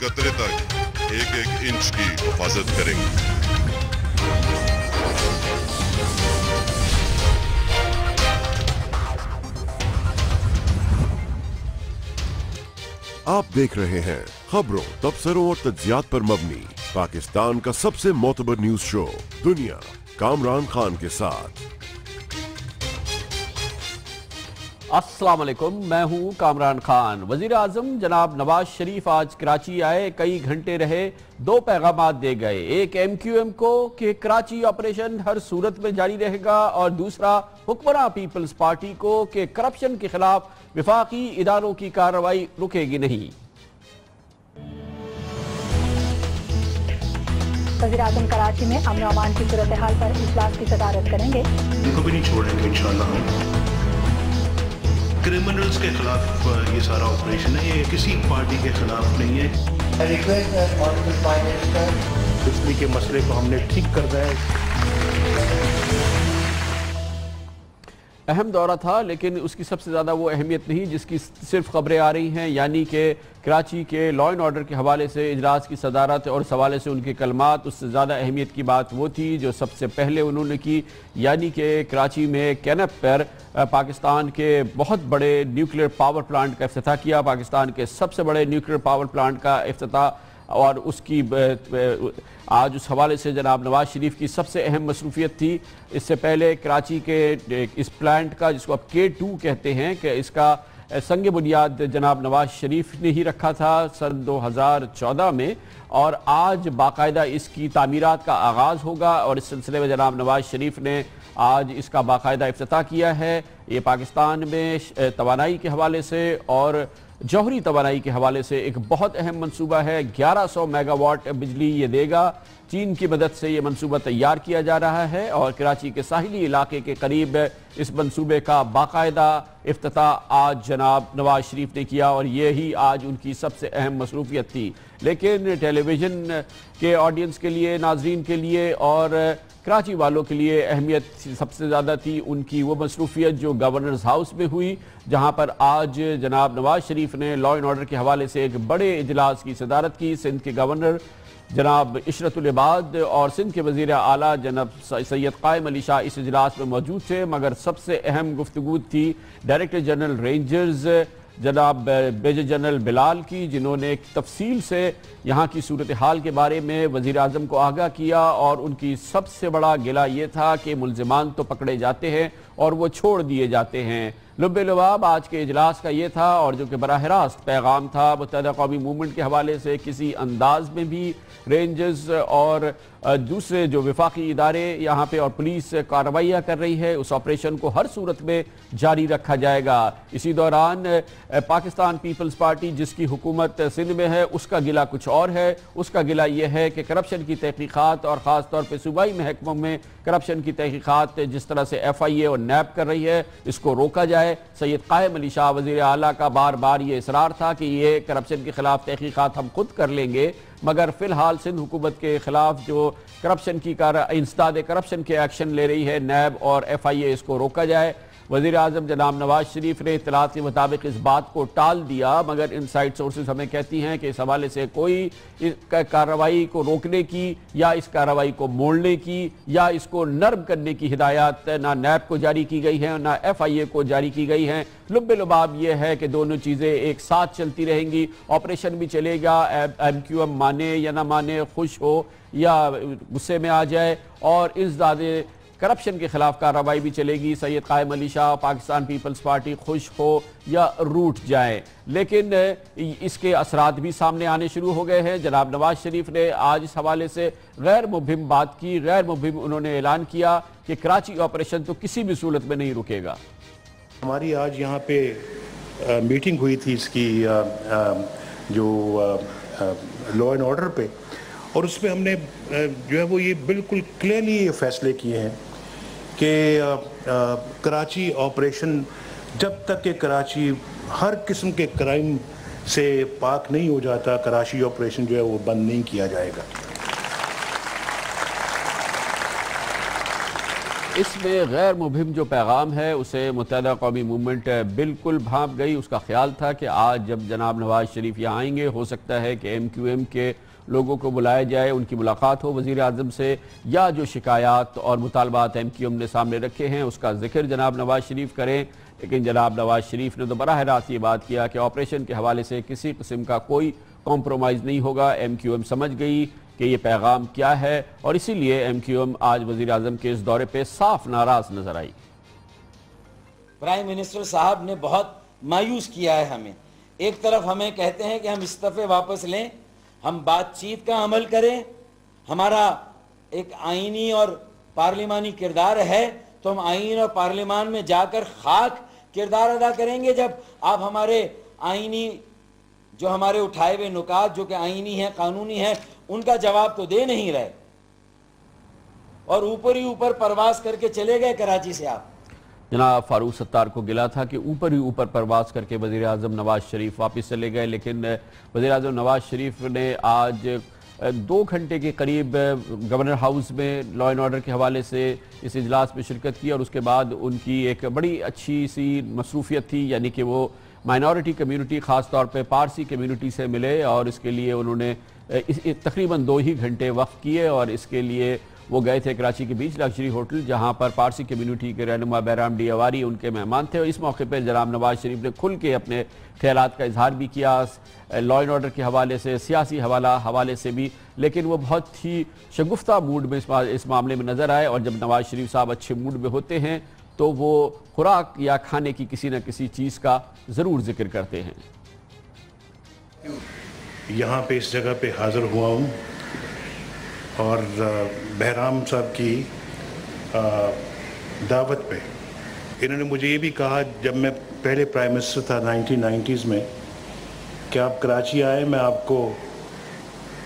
कतरे तक एक एक इंच की हिफाजत करेंगे। आप देख रहे हैं खबरों, तबसरों और तज्जियात पर मबनी पाकिस्तान का सबसे मोतबर न्यूज शो दुनिया, कामरान खान के साथ। अस्सलाम वालेकुम, मैं हूं कामरान खान। वजीर आजम जनाब नवाज शरीफ आज कराची आए, कई घंटे रहे, दो पैगाम दे गए। एक MQM को कि कराची ऑपरेशन हर सूरत में जारी रहेगा, और दूसरा हुक्मरान पीपल्स पार्टी को कि करप्शन के खिलाफ विफाकी इदारों की कार्रवाई रुकेगी नहीं। वज़ीर आज़म कराची में अमन अमान की सूरत हाल पर इजलास की सदारत करेंगे। इनको भी नहीं छोड़ेंगे इंशाअल्लाह। क्रिमिनल्स के खिलाफ ये सारा ऑपरेशन है, ये किसी पार्टी के खिलाफ नहीं है। बिजली के मसले को हमने ठीक करना है। अहम दौरा था, लेकिन उसकी सबसे ज़्यादा वो अहमियत नहीं जिसकी सिर्फ खबरें आ रही हैं, यानी कि कराची के लॉ एंड ऑर्डर के हवाले से इजलास की सदारत और इस हवाले से उनके कलमात। उससे ज़्यादा अहमियत की बात वो थी जो सबसे पहले उन्होंने की, यानी कि कराची में कैनप पर पाकिस्तान के बहुत बड़े न्यूक्लियर पावर प्लांट का इफ्तिताह किया। पाकिस्तान के सबसे बड़े न्यूक्लियर पावर प्लांट का इफ्तिताह, और उसकी आज उस हवाले से जनाब नवाज शरीफ की सबसे अहम मसरूफियत थी। इससे पहले कराची के इस प्लांट का, जिसको अब K2 कहते हैं, कि इसका संग बुनियाद जनाब नवाज शरीफ ने ही रखा था सन 2014 में, और आज बाकायदा इसकी तामीरात का आगाज़ होगा। और इस सिलसिले में जनाब नवाज शरीफ ने आज इसका बाकायदा इफ्तिताह किया है। ये पाकिस्तान में तवानाई के हवाले से और जौहरी तवानाई के हवाले से एक बहुत अहम मंसूबा है। 1100 मेगावाट बिजली ये देगा। चीन की मदद से ये मंसूबा तैयार किया जा रहा है, और कराची के साहिली इलाके के करीब इस मंसूबे का बाकायदा इफ्तिताह आज जनाब नवाज शरीफ ने किया, और ये ही आज उनकी सबसे अहम मसरूफियत थी। लेकिन टेलीविज़न के ऑडियंस के लिए, नाजरीन के लिए और कराची वालों के लिए अहमियत सबसे ज़्यादा थी उनकी वो मसरूफियत जो गवर्नर्स हाउस में हुई, जहाँ पर आज जनाब नवाज शरीफ ने लॉ एंड ऑर्डर के हवाले से एक बड़े इजलास की सदारत की। सिंध के गवर्नर जनाब इशरतुल इबाद और सिंध के वज़ीर आला जनाब सैयद कायम अली शाह इस इजलास में मौजूद थे, मगर सबसे अहम गुफ्तगू थी डायरेक्टर जनरल रेंजर्स जनाब मेजर जनरल बिलाल की, जिन्होंने एक तफसील से यहाँ की सूरत हाल के बारे में वज़ीर आज़म को आगाह किया। और उनकी सबसे बड़ा गिला ये था कि मुल्ज़िमान तो पकड़े जाते हैं और वो छोड़ दिए जाते हैं। लुब्बे लुबाब आज के इजलास का ये था, और जो कि बराह रास्त पैगाम था मुत्तहिदा कौमी मूवमेंट के हवाले से। किसी अंदाज में भी रेंजर्स और दूसरे जो विफाकी इदारे यहाँ पे और पुलिस कार्रवाइयाँ कर रही है, उस ऑपरेशन को हर सूरत में जारी रखा जाएगा। इसी दौरान पाकिस्तान पीपल्स पार्टी जिसकी हुकूमत सिंध में है, उसका गिला कुछ और है। उसका गिला ये है कि करप्शन की तहकीकात और ख़ास तौर पर सूबाई महकमों में करप्शन की तहकीकात जिस तरह से FIA और NAB कर रही है, इसको रोका जाए। सैयद कायम अली शाह वज़ीर आला का बार बार ये इसरार था कि ये करप्शन के खिलाफ तहकीकात हम खुद कर लेंगे, मगर फ़िलहाल सिंध हुकूमत के खिलाफ जो करप्शन की इंसदाद करप्शन के एक्शन ले रही है NAB और FIA, इसको रोका जाए। वज़ीर आज़म जनाब नवाज शरीफ ने इत्तलात के मुताबिक इस बात को टाल दिया, मगर इनसाइड सोर्सेज हमें कहती हैं कि इस हवाले से कोई इस कार्रवाई को रोकने की या इस कार्रवाई को मोड़ने की या इसको नर्म करने की हिदायत ना NAB को जारी की गई है ना FIA को जारी की गई हैं। लुब्बे लुबाब ये है कि दोनों चीज़ें एक साथ चलती रहेंगी। ऑपरेशन भी चलेगा, MQM माने या ना माने, खुश हो या गुस्से में आ जाए, और इंसदाद करप्शन के खिलाफ कार्रवाई भी चलेगी। सैयद कायम अली शाह, पाकिस्तान पीपल्स पार्टी खुश हो या रूठ जाए, लेकिन इसके असरात भी सामने आने शुरू हो गए हैं। जनाब नवाज शरीफ ने आज इस हवाले से गैर मुबहिम बात की। गैर मुबहिम उन्होंने ऐलान किया कि कराची ऑपरेशन तो किसी भी सूरत में नहीं रुकेगा। हमारी आज यहाँ पे मीटिंग हुई थी इसकी जो लॉ एंड ऑर्डर पे, और उसमें हमने जो है वो ये बिल्कुल क्लियरली ये फैसले किए हैं कि कराची ऑपरेशन जब तक कि कराची हर किस्म के क्राइम से पाक नहीं हो जाता, कराची ऑपरेशन जो है वो बंद नहीं किया जाएगा। इसमें गैर मुहिम जो पैगाम है उसे मुत्तहिदा कौमी मूवमेंट बिल्कुल भांप गई। उसका ख्याल था कि आज जब जनाब नवाज शरीफ यहाँ आएंगे हो सकता है कि MQM के लोगों को बुलाया जाए, उनकी मुलाकात हो वज़ीर आज़म से, या जो शिकायत और मुतालबात MQM ने सामने रखे हैं उसका जिक्र जनाब नवाज शरीफ करें। लेकिन जनाब नवाज शरीफ ने तो बराह रास्त ये बात किया कि ऑपरेशन के हवाले से किसी किस्म का कोई कॉम्प्रोमाइज़ नहीं होगा। MQM समझ गई कि ये पैगाम क्या है और इसीलिए MQM आज वज़ीर आज़म के इस दौरे पे साफ नाराज नजर आई। प्राइम मिनिस्टर साहब ने बहुत मायूस किया है हमें। एक तरफ हमें कहते हैं कि हम इस्तीफे वापस लें, हम बातचीत का अमल करें, हमारा एक आईनी और पार्लिमानी किरदार है तो हम आईन और पार्लिमान में जाकर खाक किरदार अदा करेंगे। जब आप हमारे आईनी जो हमारे उठाए हुए नुकात जो कि आईनी है, कानूनी है, उनका जवाब तो दे नहीं रहे और ऊपर ही ऊपर परवास करके चले गए कराची से। आप जनाब फारूक सत्तार को गिला था कि ऊपर ही ऊपर परवास करके वज़ीर आज़म नवाज शरीफ वापस चले गए, लेकिन वज़ीर आज़म नवाज शरीफ ने आज 2 घंटे के करीब गवर्नर हाउस में लॉ एंड ऑर्डर के हवाले से इस इजलास में शिरकत की और उसके बाद उनकी एक बड़ी अच्छी सी मसरूफियत थी, यानी कि वो माइनॉरिटी कम्यूनिटी ख़ास तौर पे पारसी कम्यूनिटी से मिले और इसके लिए उन्होंने तकरीबन 2 ही घंटे वक्फ किए और इसके लिए वो गए थे कराची के बीच लग्जरी होटल जहां पर पारसी कम्यूनिटी के रहनुमा बैराम डी अवारी उनके मेहमान थे। और इस मौके पर जनाब नवाज शरीफ ने खुल के अपने ख्यालात का इजहार भी किया लॉ एंड ऑर्डर के हवाले से, सियासी हवाले से भी, लेकिन वो बहुत ही शगुफ्ता मूड में इस मामले में नज़र आए। और जब नवाज शरीफ साहब अच्छे मूड में होते हैं तो वो खुराक या खाने की किसी न किसी चीज़ का ज़रूर जिक्र करते हैं। यहाँ पे इस जगह पे हाज़िर हुआ हूँ और बहराम साहब की दावत पे इन्होंने मुझे ये भी कहा, जब मैं पहले प्राइम मिनिस्टर था 1990s में, कि आप कराची आए, मैं आपको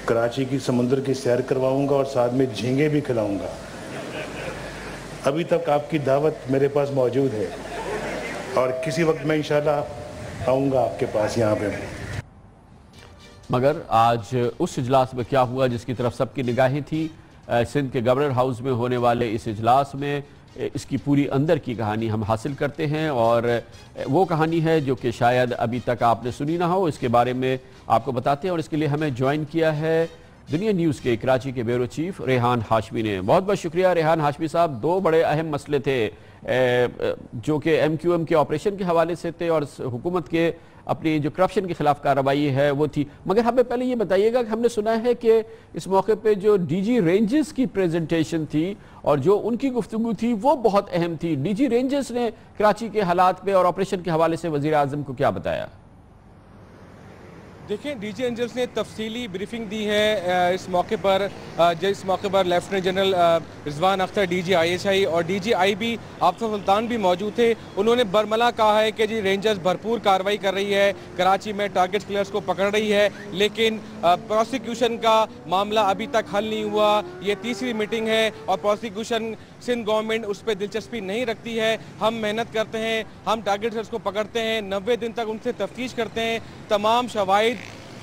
कराची की समुंदर की सैर करवाऊंगा और साथ में झींगे भी खिलाऊंगा। अभी तक आपकी दावत मेरे पास मौजूद है और किसी वक्त मैं इंशाल्लाह आऊँगा आपके पास यहाँ पे। मगर आज उस इजलास में क्या हुआ जिसकी तरफ सबकी निगाहें थी, सिंध के गवर्नर हाउस में होने वाले इस इजलास में इसकी पूरी अंदर की कहानी हम हासिल करते हैं और वो कहानी है जो कि शायद अभी तक आपने सुनी ना हो, इसके बारे में आपको बताते हैं। और इसके लिए हमें ज्वाइन किया है दुनिया न्यूज़ के कराची के ब्यूरो चीफ रेहान हाशमी ने। बहुत बहुत शुक्रिया रेहान हाशमी साहब। 2 बड़े अहम मसले थे जो कि MQM के ऑपरेशन के हवाले से थे और हुकूमत के अपनी जो करप्शन के खिलाफ कार्रवाई है वो थी। मगर हमें पहले ये बताइएगा कि हमने सुना है कि इस मौके पे जो DG रेंजर्स की प्रेजेंटेशन थी और जो उनकी गुफ्तगू थी वो बहुत अहम थी। DG रेंजर्स ने कराची के हालात पे और ऑपरेशन के हवाले से वज़ीर आज़म को क्या बताया? देखें, DG रेंजर्स ने तफसीली ब्रीफिंग दी है इस मौके पर। इस मौके पर lieutenant general Rizwan Akhtar DG ISI और DG IB आफताब सुल्तान भी मौजूद थे। उन्होंने बरमला कहा है कि जी रेंजर्स भरपूर कार्रवाई कर रही है, कराची में टारगेट किलर्स को पकड़ रही है, लेकिन प्रोसिक्यूशन का मामला अभी तक हल नहीं हुआ। ये 3री मीटिंग है और प्रोसिक्यूशन सिंध गवर्नमेंट उस पर दिलचस्पी नहीं रखती है। हम मेहनत करते हैं, हम टारगेट किलर्स को पकड़ते हैं, 90 दिन तक उनसे तफ्तीश करते हैं, तमाम शवाहिद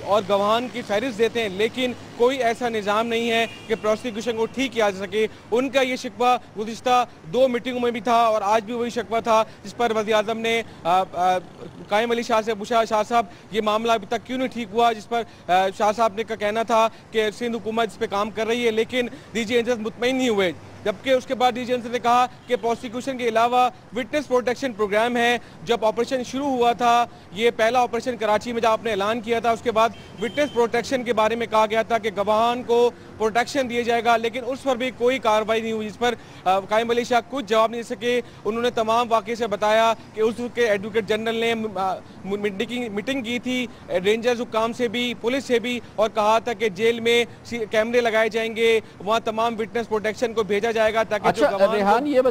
और गवाहान की फहरिस्त देते हैं, लेकिन कोई ऐसा निज़ाम नहीं है कि प्रोसिक्यूशन को ठीक किया जा सके। उनका ये शिकवा गुज़िश्ता 2 मीटिंगों में भी था और आज भी वही शिकवा था, जिस पर वज़ीर आज़म ने कायम अली शाह से पूछा, शाह साहब ये मामला अभी तक क्यों नहीं ठीक हुआ, जिस पर शाह साहब ने का कहना था कि सिंध हुकूमत इस पर काम कर रही है, लेकिन DG रेंजर्स मुतमईन नहीं हुए। जबकि उसके बाद DG रेंजर्स ने कहा कि प्रोसिक्यूशन के अलावा विटनेस प्रोटेक्शन प्रोग्राम है। जब ऑपरेशन शुरू हुआ था, ये पहला ऑपरेशन कराची में जब आपने ऐलान किया था, उसके बाद विटनेस प्रोटेक्शन के बारे में कहा गया था कि गवाहान को प्रोटेक्शन दिया जाएगा, लेकिन उस पर भी कोई कार्रवाई नहीं हुई, जिस पर कायम अली शाह कुछ जवाब नहीं दे सके। उन्होंने तमाम वाक़े से बताया कि उस के एडवोकेट जनरल ने मीटिंग की थी रेंजर्स हुकाम से भी, पुलिस से भी, और कहा था कि जेल में कैमरे लगाए जाएंगे, वहाँ तमाम विटनेस प्रोटेक्शन को भेजा जाएगा ताकि अच्छा, रेहान ये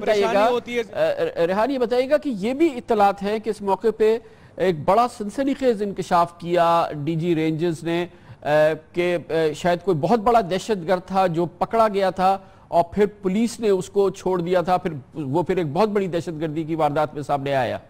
बताइएगा कि ये भी इत्तलात है कि इस मौके पे एक बड़ा सनसनीखेज इंकशाफ किया DG रेंजर्स ने कि शायद कोई बहुत बड़ा दहशतगर्द था जो पकड़ा गया था और फिर पुलिस ने उसको छोड़ दिया था, फिर एक बहुत बड़ी दहशतगर्दी की वारदात में सामने आया।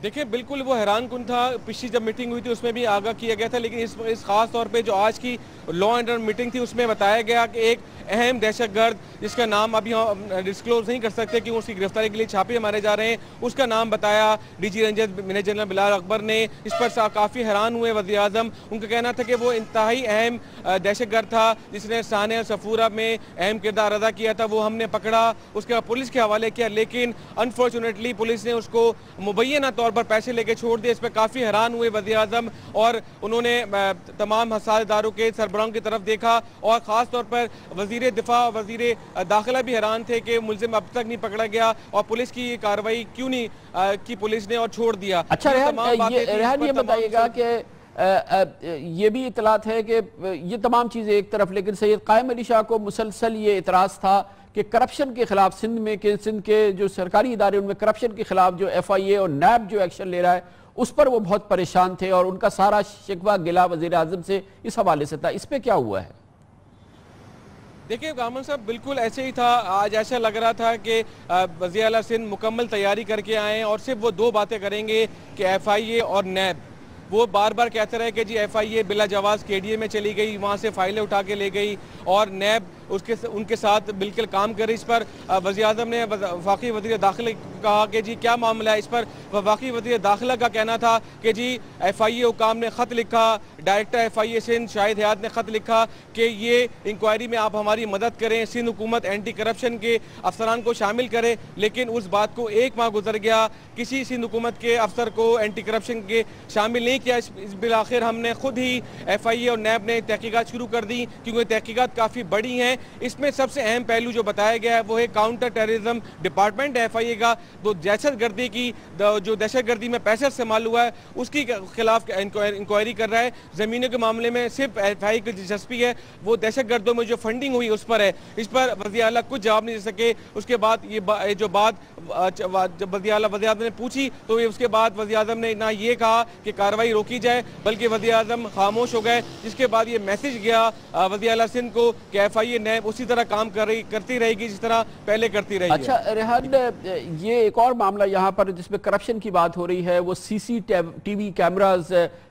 देखिए बिल्कुल वो हैरान कुन था। पिछली जब मीटिंग हुई थी उसमें भी आगाह किया गया था, लेकिन इस खास तौर पे जो आज की लॉ एंड ऑर्डर मीटिंग थी उसमें बताया गया कि एक अहम दहशतगर्द जिसका नाम अभी हम डिस्क्लोज नहीं कर सकते कि उसकी गिरफ्तारी के लिए छापे मारे जा रहे हैं, उसका नाम बताया DG rangers major general Bilal Akbar ने। इस पर काफ़ी हैरान हुए वज़ीर आज़म। उनका कहना था कि वो इंतहाई अहम दहशतगर्द था जिसने साने और सफूरा में अहम किरदार अदा किया था। वो हमने पकड़ा, उसके बाद पुलिस के हवाले किया, लेकिन अनफॉर्चुनेटली पुलिस ने उसको मुबैना तौर पर पैसे लेके छोड़ दिए। इस पर काफ़ी हैरान हुए वज़ीर आज़म और उन्होंने तमाम हसास इदारों के सरबराहों की तरफ देखा और ख़ास तौर पर वज़ीर दिफा वज़ीर दाखिला भी हैरान थे कि मुलजिम अब तक नहीं पकड़ा गया और पुलिस की कार्रवाई क्यों नहीं की पुलिस ने और छोड़ दिया। अच्छा रेहान ये बताइएगा कि ये भी इतलात है कि ये तमाम चीज़ें एक तरफ, लेकिन सैयद कायम अली शाह को मुसलसल ये इतराज़ था कि करप्शन के खिलाफ सिंध के जो सरकारी इदारे उनमें करप्शन के खिलाफ जो FIA और NAB जो एक्शन ले रहा है उस पर वो बहुत परेशान थे और उनका सारा शिकवा गिला वज़ीर आज़म से इस हवाले से था। इस पर क्या हुआ है? देखिए कामरान साहब बिल्कुल ऐसे ही था। आज ऐसा लग रहा था कि वज़ीर आला सिंध मुकम्मल तैयारी करके आए और सिर्फ वो दो बातें करेंगे कि FIA और NAB। वो बार बार कहते रहे कि जी FIA बिला जवाज़ KDA में चली गई, वहाँ से फाइलें उठा के ले गई और NAB उनके साथ बिल्कुल काम करे। इस पर वज़ीर आज़म ने वफ़ाक़ी वज़ीर दाखिला कहा कि जी क्या मामला है। इस पर वफ़ाक़ी वज़ीर दाखिला का कहना था कि जी FIA हुकाम ने ख़त लिखा, डायरेक्टर FIA सिंध शाहिद हयात ने ख़त लिखा कि ये इंक्वायरी में आप हमारी मदद करें, सिंध हुकूमत एंटी करप्शन के अफसरान को शामिल करे। लेकिन उस बात को एक माह गुजर गया, किसी सिंध हुकूमत के अफसर को एंटी करप्शन के शामिल नहीं किया। इस बिलाखिर हमने खुद ही FIA और NAB ने तहकीकात शुरू कर दी क्योंकि तहकीकात काफ़ी बड़ी हैं। इसमें सबसे अहम पहलू जो बताया गया है वो है काउंटर टेररिज्म डिपार्टमेंट FIA का, तो दहशतगर्दी की जो दहशतगर्दी में पैसा इस्तेमाल हुआ है उसकी खिलाफ इंक्वायरी कर रहा है। ज़मीनों के मामले में सिर्फ FIA की दिलचस्पी है, वो दहशतगर्दों में जो फंडिंग हुई उस पर है। इस पर वज़ीर आला कुछ जवाब नहीं दे सके। उसके बाद ये जो बात जब वज़ीर आज़म ने पूछी तो उसके बाद वज़ीर आज़म ने ना ये कहा कि कार्रवाई रोकी जाए, बल्कि वज़ीर आज़म खामोश हो गए। जिसके बाद ये मैसेज गया वज़ीर आला सिंध को कि FIA NAB उसी तरह काम करती रहेगी जिस तरह पहले करती रही। अच्छा रेहान, ये एक और मामला यहाँ पर जिसमें करप्शन की बात हो रही है, वो CCTV कैमरास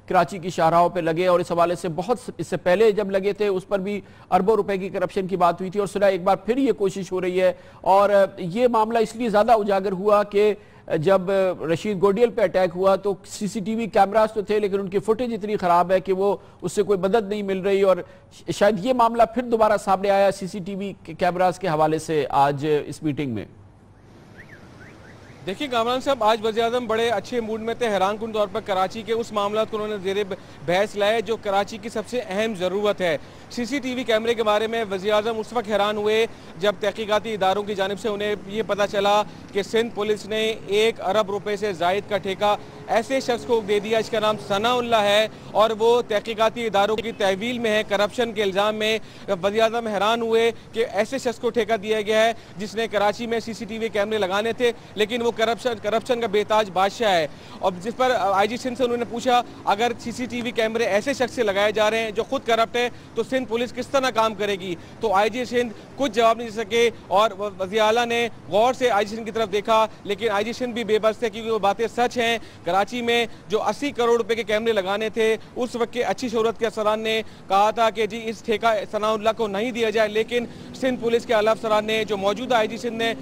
कराची की शाहराहों पे लगे और इस हवाले से बहुत इससे पहले जब लगे थे उस पर भी अरबों रुपए की करप्शन की बात हुई थी और सुना एक बार फिर ये कोशिश हो रही है। और ये मामला इसलिए ज़्यादा उजागर हुआ कि जब रशीद गोडियल पे अटैक हुआ तो CCTV कैमरास तो थे लेकिन उनकी फुटेज इतनी ख़राब है कि वो उससे कोई मदद नहीं मिल रही और शायद ये मामला फिर दोबारा सामने आया CCTV कैमरास के हवाले से आज इस मीटिंग में। देखिए कामरान साहब, आज वज़ीर आज़म बड़े अच्छे मूड में थे। हैरान कुन तौर पर कराची के उस मामला को उन्होंने ज़ेरे बहस लाए जो कराची की सबसे अहम ज़रूरत है। CCTV कैमरे के बारे में वज़ीर आज़म उस वक्त हैरान हुए जब तहकीकाती इदारों की जानिब से उन्हें ये पता चला कि सिंध पुलिस ने 1 अरब रुपए से ज़ायद का ठेका ऐसे शख्स को दे दिया जिसका नाम सनाउल्लाह है और वो तहकीकाती इदारों की तहवील में है करप्शन के इल्ज़ाम में। वज़ीर आज़म हैरान हुए कि ऐसे शख्स को ठेका दिया गया है जिसने कराची में CCTV कैमरे लगाने थे, लेकिन वो करप्शन का बेताज बादशाह है। और जिस पर IG सिंध से उन्होंने पूछा अगर CCTV कैमरे ऐसे शख्स से लगाए जा रहे हैं जो खुद करप्ट है तो सिंध पुलिस किस तरह काम करेगी। तो IG सिंध कुछ जवाब नहीं दे सके और वज़ीर आला ने गौर से IG सिंध की तरफ देखा, लेकिन IG सिंध भी बेबस थे क्योंकि वो बातें सच हैं। कराची में जो 80 करोड़ रुपए के कैमरे लगाने थे उस वक्त के अच्छी शोहरत के अफसरान ने कहा था कि जी इस ठेका सनाउल्लाह को नहीं दिया जाए, लेकिन सिंध पुलिस के आला अफसरान ने जो मौजूदा IG सिंध ने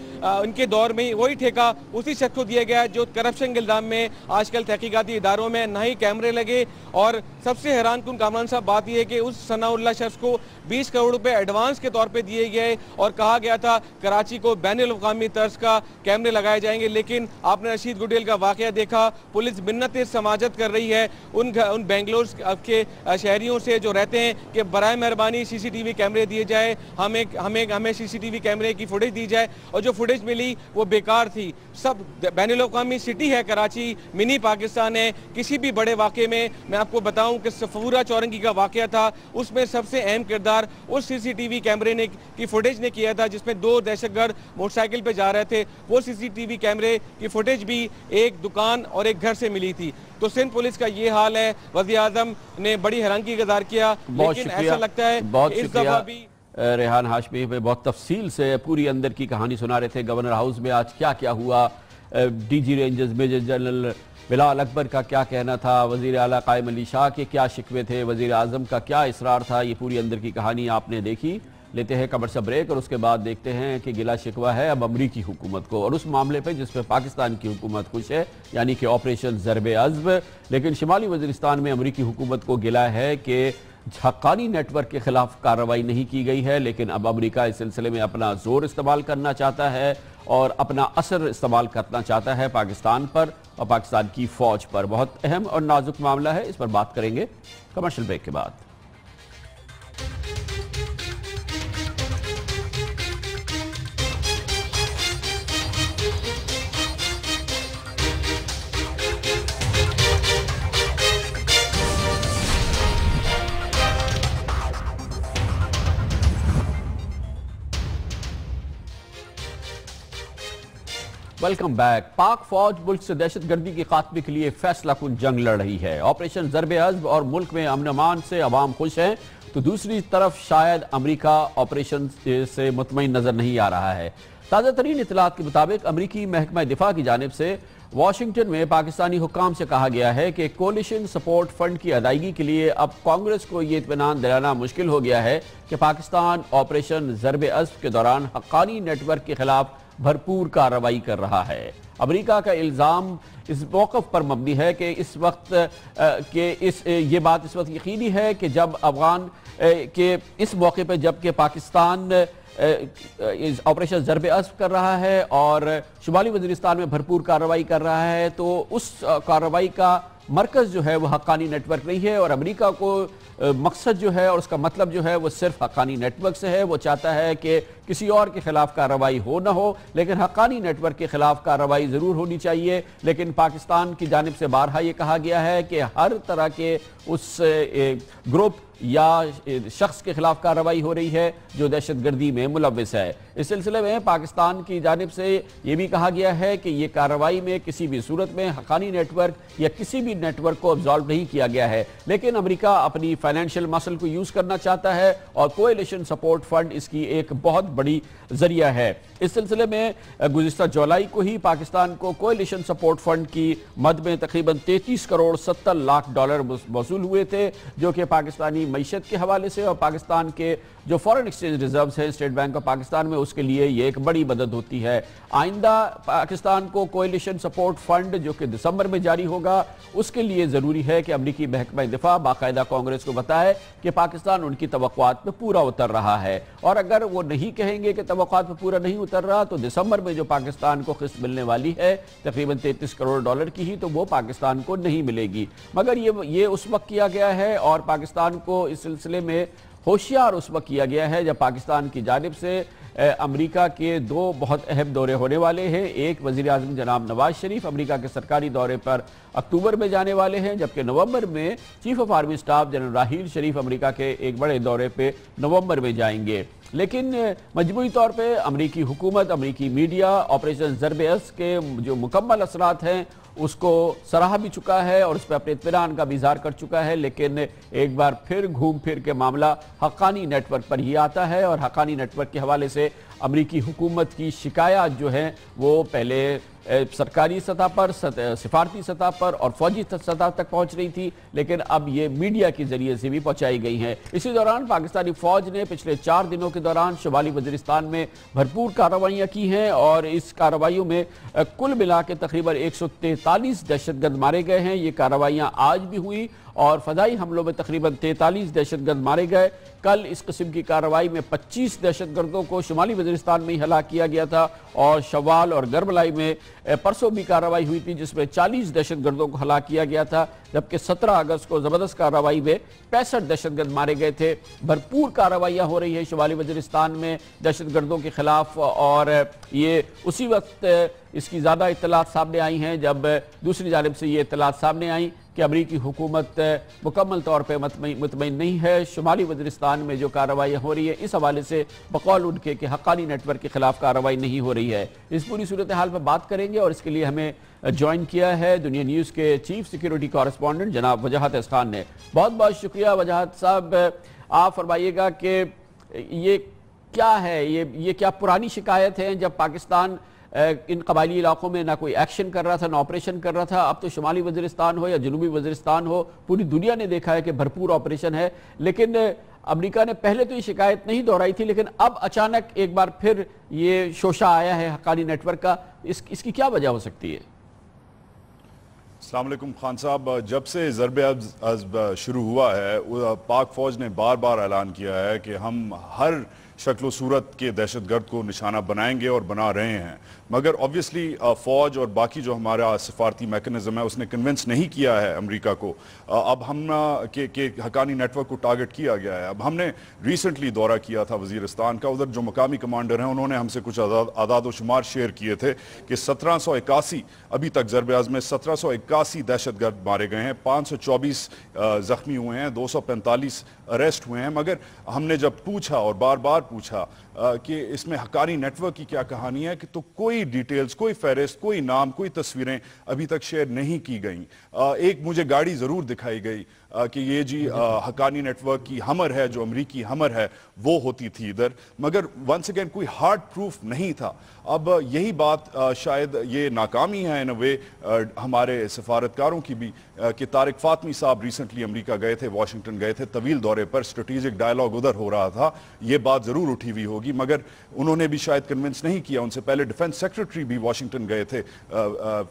उनके दौर में वही ठेका उसी शख्स को दिया गया जो करप्शन के इल्जाम में आजकल तहकीकाती इदारों में ना ही कैमरे लगे। और सबसे हैरान कुन कामरान साहब बात यह है कि उस सनाउल्लाह शख्स को 20 करोड़ रुपए एडवांस के तौर पे दिए गए और कहा गया था कराची को बैनुल-अक़वामी तर्ज का कैमरे लगाए जाएंगे। लेकिन आपने रशीद गुडियल का वाकया देखा, पुलिस मिन्नतें समाजत कर रही है उन बेंगलोर के शहरियों से जो रहते हैं कि बराए मेहरबानी CCTV कैमरे दिए जाए, हमें CCTV कैमरे की फुटेज दी जाए। और जो फुटेज मिली वो बेकार थी। सब बैनुल-अक़वामी सिटी है कराची, मिनी पाकिस्तान है। किसी भी बड़े वाक़े में मैं आपको बताऊं कि सफूरा चौरंगी का वाक़या था, उसमें सबसे अहम किरदार उस CCTV कैमरे की फुटेज ने किया था जिसमें 2 दहशतगर्द मोटरसाइकिल पे जा रहे थे। वो CCTV कैमरे की फुटेज भी एक दुकान और एक घर से मिली थी। तो सिंध पुलिस का ये हाल है। वज़ीर आज़म ने बड़ी हैरानगी का इज़हार किया, लेकिन ऐसा लगता है इस दफा भी रेहान हाशमी में बहुत तफसील से पूरी अंदर की कहानी सुना रहे थे। गवर्नर हाउस में आज क्या क्या हुआ, DG rangers major general Bilal Akbar का क्या कहना था, वज़ीर आला कायम अली शाह के क्या शिकवे थे, वज़ीर आज़म का क्या इसरार था, ये पूरी अंदर की कहानी आपने देखी। लेते हैं कमर्शियल ब्रेक और उसके बाद देखते हैं कि गिला शिकवा है अब अमरीकी हुकूमत को और उस मामले पे जिस पे पाकिस्तान की हुकूमत खुश है, यानी कि ऑपरेशन ज़रबे अज़्ब। लेकिन शिमाली वज़ीरिस्तान में अमरीकी हुकूमत को गिला है कि हक्कानी नेटवर्क के खिलाफ कार्रवाई नहीं की गई है, लेकिन अब अमेरिका इस सिलसिले में अपना जोर इस्तेमाल करना चाहता है और अपना असर इस्तेमाल करना चाहता है पाकिस्तान पर और पाकिस्तान की फौज पर। बहुत अहम और नाजुक मामला है, इस पर बात करेंगे कमर्शियल ब्रेक के बाद। Welcome back. पाक फौज मुल्क से दहशतगर्दी के खात्मे के लिए फैसला कुन जंग लड़ रही है। ऑपरेशन ज़रबे अज़्ब और मुल्क में अमन अमान से अवाम खुश हैं, तो दूसरी तरफ शायद अमरीका ऑपरेशन से मुतमईन नजर नहीं आ रहा है। ताज़ा तरीन इतलात के मुताबिक अमरीकी महकमा दिफा की जानिब से वाशिंगटन में पाकिस्तानी हुक्काम से कहा गया है कि कोलिशन सपोर्ट फंड की अदायगी के लिए अब कांग्रेस को ये इत्मीनान दिलाना मुश्किल हो गया है कि पाकिस्तान ऑपरेशन ज़रबे अज़्ब के दौरान हक्कानी नेटवर्क के खिलाफ भरपूर कार्रवाई कर रहा है। अमेरिका का इल्ज़ाम इस मौक़िफ़ पर मबनी है कि इस वक्त ये बात इस वक्त यकीनी है कि जब अफगान के इस मौके पर जबकि पाकिस्तान ऑपरेशन ज़रबे अज़्ब कर रहा है और शुमाली वज़ीरिस्तान में भरपूर कार्रवाई कर रहा है, तो उस कार्रवाई का मरकज़ जो है वो हक्कानी नेटवर्क नहीं है और अमेरिका को मकसद जो है और उसका मतलब जो है वो सिर्फ हक्कानी नेटवर्क से है। वो चाहता है कि किसी और के खिलाफ कार्रवाई हो ना हो, लेकिन हक्कानी नेटवर्क के खिलाफ कार्रवाई ज़रूर होनी चाहिए। लेकिन पाकिस्तान की जानिब से बारहा ये कहा गया है कि हर तरह के उस ग्रुप या शख्स के खिलाफ कार्रवाई हो रही है जो दहशतगर्दी में मुलव्विस है। इस सिलसिले में पाकिस्तान की जानिब से ये भी कहा गया है कि ये कार्रवाई में किसी भी सूरत में हक्कानी नेटवर्क या किसी भी नेटवर्क को अब्जॉल्व नहीं किया गया है, लेकिन अमेरिका अपनी फाइनेंशियल मसल को यूज करना चाहता है और कोएलिशन सपोर्ट फंड इसकी एक बहुत बड़ी जरिया है। इस सिलसिले में गुज़िश्ता जुलाई को ही पाकिस्तान को कोएलिशन सपोर्ट फंड की मद में तकरीबन 33 करोड़ 70 लाख डॉलर मौसूल हुए थे, जो कि पाकिस्तानी मईशत के हवाले से और पाकिस्तान के जो फॉरेन एक्सचेंज रिजर्व्स हैं स्टेट बैंक ऑफ पाकिस्तान में, उसके लिए ये एक बड़ी मदद होती है। आइंदा पाकिस्तान को कोएलिशन सपोर्ट फंड जो कि दिसंबर में जारी होगा, उसके लिए ज़रूरी है कि अमरीकी महकमा दिफा बाकायदा कांग्रेस को बताए कि पाकिस्तान उनकी तवक्कुआत पे पूरा उतर रहा है, और अगर वो नहीं कहेंगे कि तवक्कुआत पे पूरा नहीं उतर रहा तो दिसंबर में जो पाकिस्तान को किस्त मिलने वाली है तकरीबन 33 करोड़ डॉलर की ही, तो वो पाकिस्तान को नहीं मिलेगी। मगर ये उस वक्त किया गया है और पाकिस्तान को इस सिलसिले में होशियार उस वक्त किया गया है जब पाकिस्तान की जानिब से अमेरिका के दो बहुत अहम दौरे होने वाले हैं। एक वज़ीर आज़म जनाब नवाज शरीफ अमेरिका के सरकारी दौरे पर अक्टूबर में जाने वाले हैं, जबकि नवंबर में chief of army staff general Raheel Sharif America के एक बड़े दौरे पे नवंबर में जाएंगे। लेकिन मजमूई तौर पे अमेरिकी हुकूमत, अमेरिकी मीडिया ऑपरेशन ज़रबे अज़्ब के जो मुकम्मल असरात हैं उसको सराहा भी चुका है और उस पर अपने इत्मीनान का भी इज़हार कर चुका है, लेकिन एक बार फिर घूम फिर के मामला हक्कानी नेटवर्क पर ही आता है और हक्कानी नेटवर्क के हवाले से अमेरिकी हुकूमत की शिकायत जो हैं वो पहले सरकारी सतह पर, सिफारती सतह पर और फौजी सतह तक पहुंच रही थी, लेकिन अब ये मीडिया के जरिए से भी पहुंचाई गई हैं। इसी दौरान पाकिस्तानी फौज ने पिछले 4 दिनों के दौरान शुमाली वज़ीरिस्तान में भरपूर कार्रवाइयाँ की हैं और इस कार्रवाइयों में कुल मिला के तकरीबन 143 दहशतगर्द मारे गए हैं। ये कार्रवाइयाँ आज भी हुई और फदाई हमलों में तकरीबन 43 दहशतगर्द मारे गए। कल इस किस्म की कार्रवाई में 25 दहशतगर्दों को शुमाली वज़ीरिस्तान में ही हलाक किया गया था और शवाल और गर्बलाई में परसों भी कार्रवाई हुई थी जिसमें 40 दहशतगर्दों को हलाक किया गया था, जबकि 17 अगस्त को ज़बरदस्त कार्रवाई में 65 दहशतगर्द मारे गए थे। भरपूर कार्रवाइयाँ हो रही है शुमाली वज़ीरिस्तान में दहशतगर्दों के खिलाफ और ये उसी वक्त इसकी ज़्यादा इत्तलात सामने आई हैं जब दूसरी जानिब से ये इत्तलात सामने आई कि अमरीकी हुकूमत मुकम्मल तौर पर मुतमईन नहीं है शुमाली वज़ीरिस्तान में जो कार्रवाइयाँ हो रही है, इस हवाले से बकौल उनके कि हक्कानी नेटवर्क के खिलाफ कार्रवाई नहीं हो रही है। इस पूरी सूरत हाल पर बात करेंगे और इसके लिए हमें ज्वाइन किया है दुनिया न्यूज़ के चीफ सिक्योरिटी कॉरेस्पॉन्डेंट जनाब वजाहत खान ने। बहुत बहुत शुक्रिया वजाहत साहब। आप फरमाइएगा कि ये क्या है, ये क्या पुरानी शिकायत है जब पाकिस्तान इन कबायली इलाकों में ना कोई एक्शन कर रहा था, ना ऑपरेशन कर रहा था। अब तो शुमाली वज़ीरिस्तान हो या जनूबी वज़ीरिस्तान हो, पूरी दुनिया ने देखा है कि भरपूर ऑपरेशन है। लेकिन अमेरिका ने पहले तो ये शिकायत नहीं दोहराई थी, लेकिन अब अचानक एक बार फिर ये शोशा आया है हक्कानी नेटवर्क का। इसकी क्या वजह हो सकती है? अस्सलाम वालेकुम खान साहब, जब से ज़रब-ए-अज़ब शुरू हुआ है, पाक फौज ने बार बार ऐलान किया है कि हम हर शक्ल सूरत के दहशतगर्द को निशाना बनाएंगे और बना रहे हैं। मगर ऑब्वियसली फ़ौज और बाकी जो हमारा सफारती मैकेनिज़्म है उसने कन्विंस नहीं किया है अमेरिका को। अब हम के हक्कानी नेटवर्क को टारगेट किया गया है। अब हमने रिसेंटली दौरा किया था वज़ीरिस्तान का। उधर जो मकामी कमांडर हैं उन्होंने हमसे कुछ आदाद व शुमार शेयर किए थे कि 1781 अभी तक ज़रब-ए-अज़ब में 1781 दहशतगर्द मारे गए हैं, 524 ज़ख्मी हुए हैं, 245 अरेस्ट हुए हैं। मगर हमने जब पूछा और बार बार पूछा कि इसमें हक्कानी नेटवर्क की क्या कहानी है, कि तो कोई डिटेल्स, कोई फहरिस्त, कोई नाम, कोई तस्वीरें अभी तक शेयर नहीं की गई। एक मुझे गाड़ी ज़रूर दिखाई गई कि ये जी हक्कानी नेटवर्क की हमर है, जो अमरीकी हमर है वो होती थी इधर, मगर वंस अगेन कोई हार्ड प्रूफ नहीं था। अब यही बात शायद ये नाकामी है इन अ वे हमारे सफारतकारों की भी, कि तारिक फातमी साहब रिसेंटली अमेरिका गए थे, वाशिंगटन गए थे तवील दौरे पर, स्ट्रेटेजिक डायलॉग उधर हो रहा था, ये बात ज़रूर उठी हुई होगी, मगर उन्होंने भी शायद कन्विंस नहीं किया। उनसे पहले डिफेंस सेक्रेटरी भी वाशिंगटन गए थे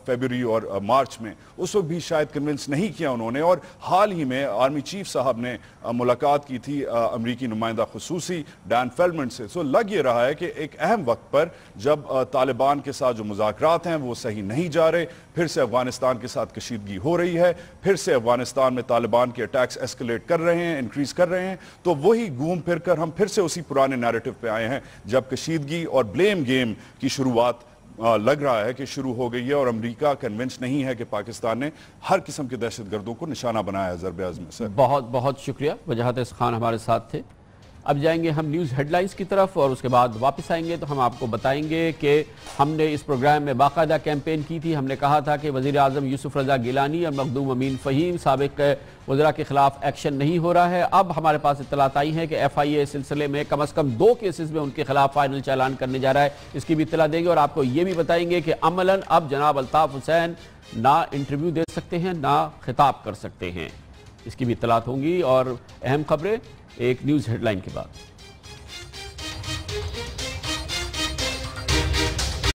फरवरी और मार्च में, उस वक्त भी शायद कन्विंस नहीं किया उन्होंने। और हाल ही में आर्मी चीफ साहब ने मुलाकात की थी अमरीकी नुमाइंदा खुसूसी डैन फेल्डमैन से। सो लग ये रहा है कि एक अहम वक्त पर जब तालिबान के साथ जो मुज़ाकरात हैं वो सही नहीं जा रहे, फिर से अफगानिस्तान के साथ कशीदगी हो रही है, फिर से अफगानिस्तान में तालिबान के अटैक्स एस्केलेट कर रहे हैं, इंक्रीज कर रहे हैं, तो वही घूम फिर कर हम फिर से उसी पुराने नैरेटिव पे आए हैं जब कशीदगी और ब्लेम गेम की शुरुआत लग रहा है कि शुरू हो गई है। और अमेरिका कन्विंस नहीं है कि पाकिस्तान ने हर किस्म के दहशतगर्दों को निशाना बनाया है ज़रब-ए-अज़ब में। सर बहुत बहुत शुक्रिया। वजाहत खान हमारे साथ थे। अब जाएंगे हम न्यूज़ हेडलाइंस की तरफ और उसके बाद वापस आएंगे तो हम आपको बताएंगे कि हमने इस प्रोग्राम में बाकायदा कैंपेन की थी। हमने कहा था कि वज़ीर आज़म यूसुफ रज़ा गिलानी और मखदूम अमीन फ़हीम साबिक़ वज़रा के ख़िलाफ़ एक्शन नहीं हो रहा है। अब हमारे पास इत्तलात आई हैं कि FIA इस सिलसिले में कम अज़ कम 2 केसेस में उनके खिलाफ फाइनल चालान करने जा रहा है। इसकी भी इत्तला देंगे और आपको ये भी बताएंगे कि अमलन अब जनाब अल्ताफ़ हुसैन ना इंटरव्यू दे सकते हैं, ना खिताब कर सकते हैं। इसकी भी इत्तलात होंगी और अहम खबरें एक न्यूज़ हेडलाइन के बाद।